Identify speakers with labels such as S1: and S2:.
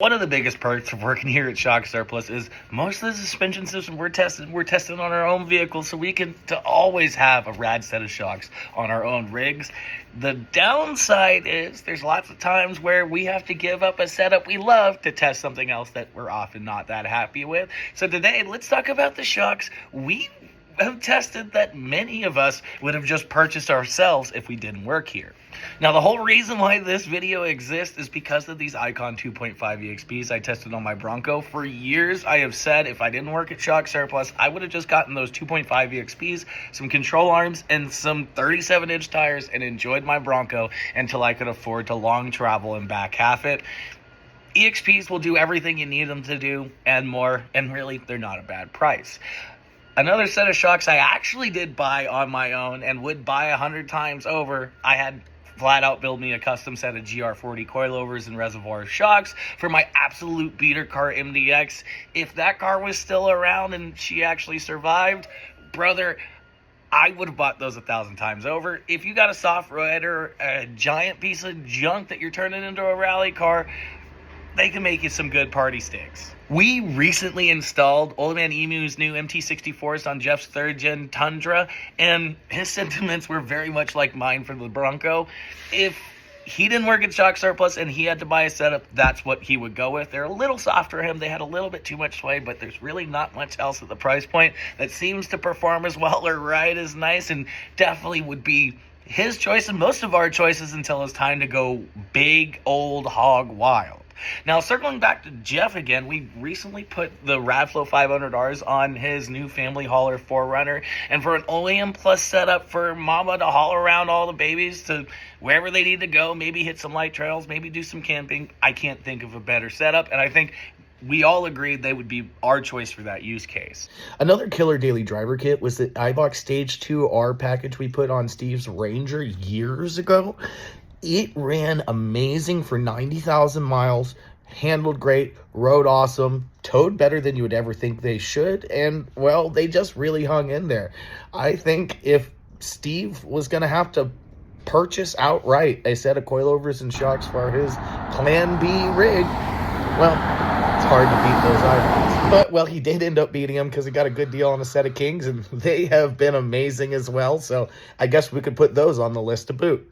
S1: One of the biggest perks of working here at Shock Surplus is most of the suspension system we're testing on our own vehicles, so we can always have a rad set of shocks on our own rigs. The downside is there's lots of times where we have to give up a setup we love to test something else that we're often not that happy with. So today, let's talk about the shocks we have tested that many of us would have just purchased ourselves if we didn't work here. Now, the whole reason why this video exists is because of these Icon 2.5 EXPs I tested on my Bronco. For years, I have said if I didn't work at Shock Surplus, I would have just gotten those 2.5 EXPs, some control arms, and some 37-inch tires and enjoyed my Bronco until I could afford to long travel and back half it. EXPs will do everything you need them to do and more, and really, they're not a bad price. Another set of shocks I actually did buy on my own and would buy 100 times over. I had flat out build me a custom set of GR40 coilovers and reservoir shocks for my absolute beater car MDX. If that car was still around and she actually survived, brother, I would have bought those 1,000 times over. If you got a soft rider, a giant piece of junk that you're turning into a rally car, they can make you some good party sticks. We recently installed Old Man Emu's new MT64s on Jeff's 3rd gen Tundra, and his sentiments were very much like mine for the Bronco. If he didn't work at Shock Surplus and he had to buy a setup, that's what he would go with. They're a little soft for him. They had a little bit too much sway, but there's really not much else at the price point that seems to perform as well or ride as nice, and definitely would be his choice and most of our choices until it's time to go big old hog wild. Now, circling back to Jeff again, we recently put the Radflow 500Rs on his new family hauler 4Runner, and for an OEM Plus setup for mama to haul around all the babies to wherever they need to go, maybe hit some light trails, maybe do some camping, I can't think of a better setup, and I think we all agreed they would be our choice for that use case.
S2: Another killer daily driver kit was the iBox Stage 2R package we put on Steve's Ranger years ago. It ran amazing for 90,000 miles, handled great, rode awesome, towed better than you would ever think they should, and, well, they just really hung in there. I think if Steve was going to have to purchase outright a set of coilovers and shocks for his Plan B rig, well, it's hard to beat those eyeballs. But, well, he did end up beating them because he got a good deal on a set of Kings, and they have been amazing as well, so I guess we could put those on the list to boot.